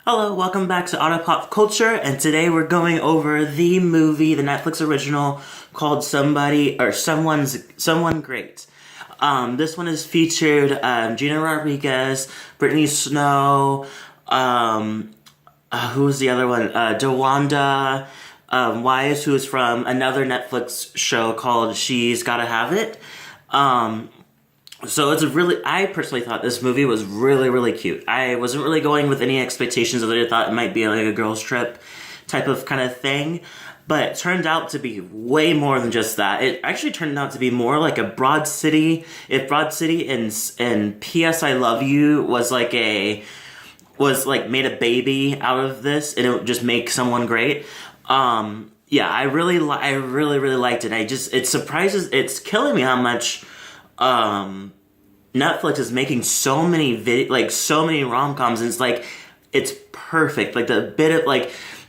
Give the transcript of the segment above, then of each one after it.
Hello, welcome back to Auto Pop Culture, and today we're going over the movie, the Netflix original called Someone Great. This one is featured Gina Rodriguez, Brittany Snow, who was the other one? DeWanda Wise, who is from another Netflix show called She's Gotta Have It. So I personally thought this movie was really, really cute. I wasn't really going with any expectations of it. I thought it might be like a girls' trip type of kind of thing. But it turned out to be way more than just that. It actually turned out to be more like a Broad City. If Broad City and P.S. I Love You was made a baby out of this, and it would just make someone great. I really liked it. It's killing me how much Netflix is making so many so many rom-coms, and it's perfect. Like the bit of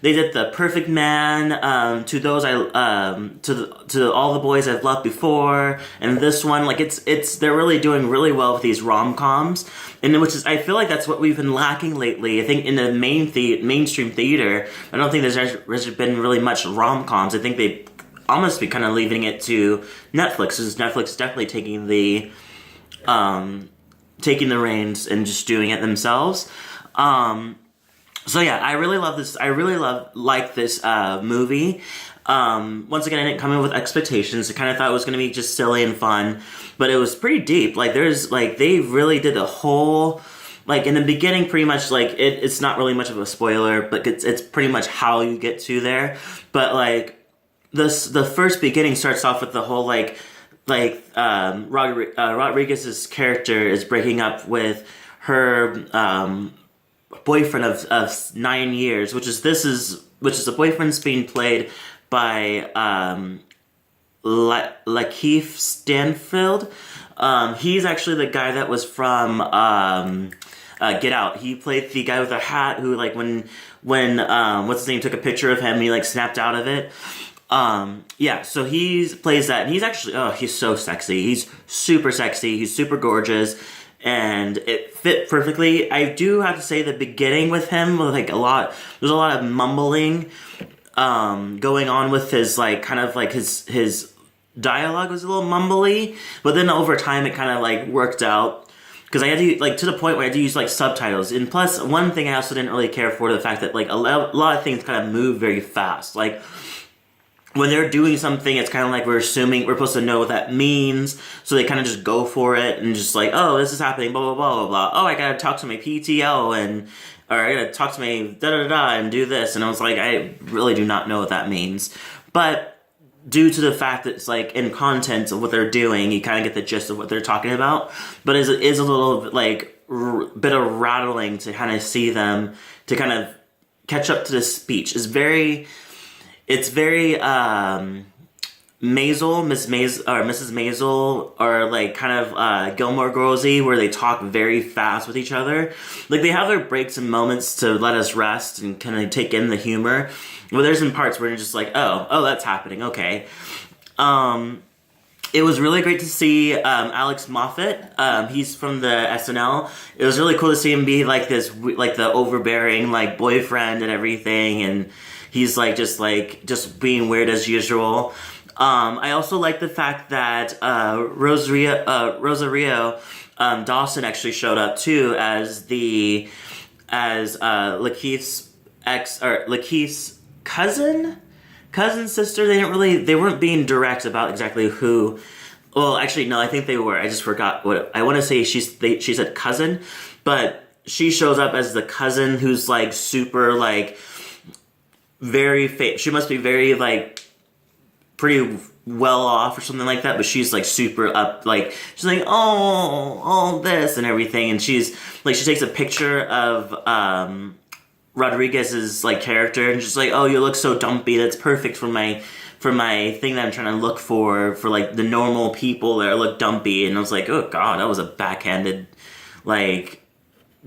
they did The Perfect Man, to those to All the Boys I've Loved Before, and this one they're really doing really well with these rom-coms, and I feel like that's what we've been lacking lately. I think in the mainstream theater, I don't think there's been really much rom-coms. I think they almost be kind of leaving it to Netflix, because Netflix is definitely taking the reins and just doing it themselves. I really love this. I really like this movie. Once again, I didn't come in with expectations. I kind of thought it was going to be just silly and fun, but it was pretty deep. They really did the whole, in the beginning, pretty much, it's not really much of a spoiler, but it's pretty much how you get to there. But, the first beginning starts off with the whole Rodriguez's character is breaking up with her boyfriend of 9 years, which is the boyfriend's being played by Lakeith Stanfield. He's actually the guy that was from Get Out. He played the guy with a hat who when what's his name took a picture of him, he snapped out of it. So he plays that, and he's actually, he's so sexy. He's super sexy. He's super gorgeous, and it fit perfectly. I do have to say the beginning with him, there's a lot of mumbling, going on with his, his dialogue was a little mumbly, but then over time it kind of, worked out. Because I had to, to the point where I had to use, subtitles. And plus, one thing I also didn't really care for, the fact that, a lot of things kind of move very fast. When they're doing something, it's kind of we're supposed to know what that means, so they kind of just go for it, and just this is happening, blah, blah, blah, blah, blah. Oh, I gotta talk to my PTO, or I gotta talk to my da-da-da, and do this, and I was I really do not know what that means. But due to the fact that it's in content of what they're doing, you kind of get the gist of what they're talking about, but it is a little bit of rattling to kind of see them, to kind of catch up to the speech. It's very Mrs. Maisel, or kind of Gilmore Girls-y, where they talk very fast with each other. They have their breaks and moments to let us rest and kind of take in the humor. Well, there's some parts where you're just oh, that's happening, okay. It was really great to see Alex Moffat. He's from the SNL. It was really cool to see him be this, the overbearing boyfriend and everything, and he's just being weird as usual. I also like the fact that Rosario Dawson actually showed up too as Lakeith's cousin sister. They weren't being direct about exactly who. Well, actually, no, I think they were. I just forgot what I want to say. She said cousin, but she shows up as the cousin who's super very she must be very pretty well off or something like that, but she's super up, she's oh this and everything, and she's she takes a picture of Rodriguez's character, and she's oh, you look so dumpy, that's perfect for my thing that I'm trying to look for the normal people that look dumpy. And I was oh god, that was a backhanded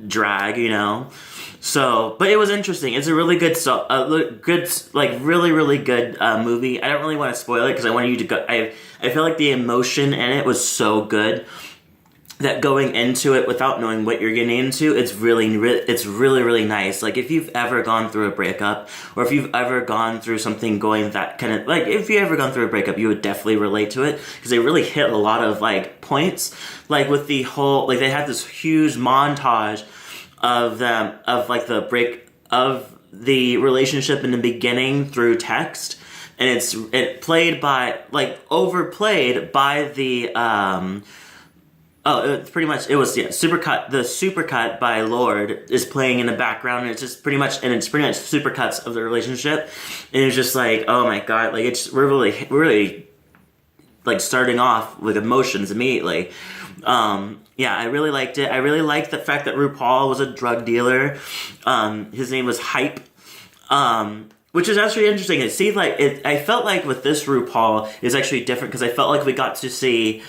drag, So, but it was interesting. It's a really good, really, really good movie. I don't really want to spoil it because I wanted you to go. I feel like the emotion in it was so good. that going into it without knowing what you're getting into, it's really nice. Like, if you've ever gone through a breakup, or if you've ever gone through something going that kind of, like, if you ever gone through a breakup, you would definitely relate to it, because they really hit a lot of, like, points, like, with the whole, like, they had this huge montage of them, of, like, the break of the relationship in the beginning through text, and it played by, like, overplayed by the, it's pretty much, it was, yeah, Supercut. The Supercut by Lorde is playing in the background, and it's pretty much supercuts of the relationship, and it's just like, oh my god, like, we're really, like, starting off with emotions immediately. Yeah, I really liked it. I really liked the fact that RuPaul was a drug dealer. His name was Hype. Which is actually interesting. It seemed like, I felt like with this RuPaul, is actually different, because I felt like we got to see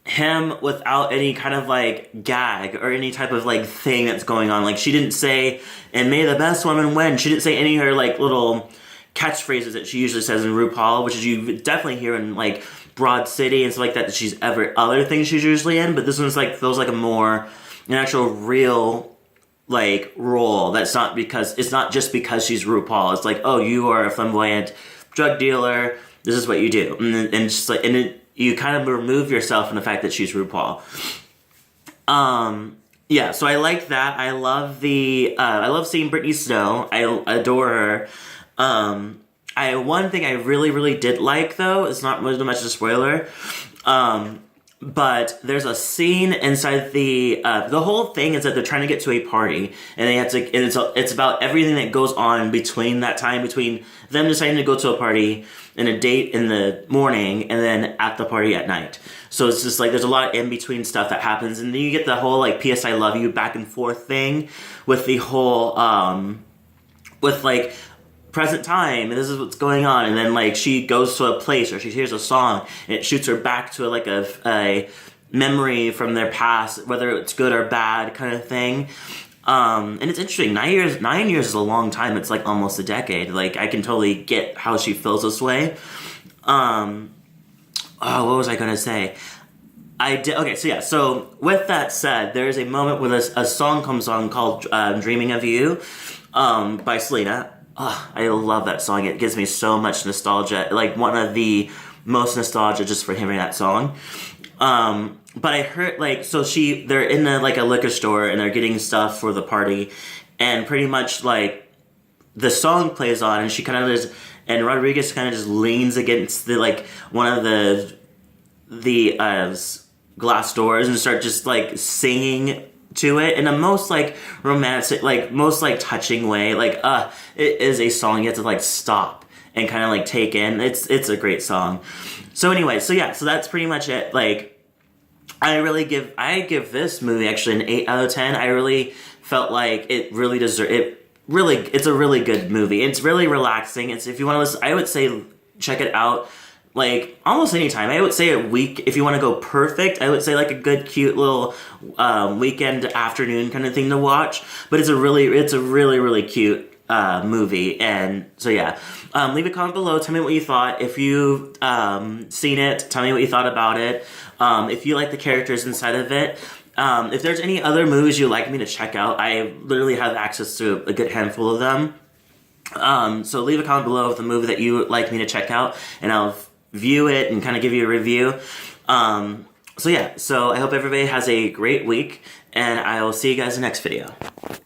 him without any kind of, like, gag or any type of, like, thing that's going on. Like, she didn't say, and may the best woman win. She didn't say any of her, like, little catchphrases that she usually says in RuPaul, which is you definitely hear in, like, Broad City and stuff like that she's other things she's usually in. But this one's, like, feels like an actual real, like, role. That's not because, it's not just because she's RuPaul. It's like, oh, you are a flamboyant drug dealer. This is what you do. And it's just like, you kind of remove yourself from the fact that she's RuPaul. Yeah, so I like that. I love I love seeing Brittany Snow. I adore her. One thing I really did like, though, it's not really much of a spoiler, but there's a scene inside the whole thing is that they're trying to get to a party, and they have to, and it's about everything that goes on between that time, between them deciding to go to a party and a date in the morning, and then at the party at night. So it's just like, there's a lot of in-between stuff that happens, and then you get the whole, like, P.S. I love you back and forth thing with the whole, with, like, present time, and this is what's going on, and then, like, she goes to a place, or she hears a song, and it shoots her back to, like, a memory from their past, whether it's good or bad kind of thing. And it's interesting, 9 years is a long time. It's like almost a decade. Like, I can totally get how she feels this way. What was I gonna say? Okay, so yeah, so with that said, there's a moment where a song comes on called Dreaming of You, by Selena. I love that song. It gives me so much nostalgia. Like, one of the most nostalgia just for hearing that song. But I heard, like, so they're in a liquor store, and they're getting stuff for the party, and pretty much, like, the song plays on, and she kind of just, and Rodriguez kind of just leans against the, like, one of the glass doors, and start just, like, singing to it in the most, like, romantic, like, most, like, touching way. Like, it is a song you have to, like, stop and kind of, like, take in. It's a great song. So anyway, so yeah, so that's pretty much it. Like, I give this movie actually an 8 out of 10. I really felt like it really deserved it. Really, it's a really good movie. It's really relaxing. If you want to listen, I would say check it out, like, almost anytime. I would say a week, if you want to go perfect, I would say, like, a good, cute little weekend afternoon kind of thing to watch. But it's a really cute movie. And so yeah, leave a comment below. Tell me what you thought. If you've seen it, tell me what you thought about it. If you like the characters inside of it. If there's any other movies you'd like me to check out, I literally have access to a good handful of them. So leave a comment below with a movie that you would like me to check out, and I'll view it and kind of give you a review. So yeah, so I hope everybody has a great week, and I will see you guys in the next video.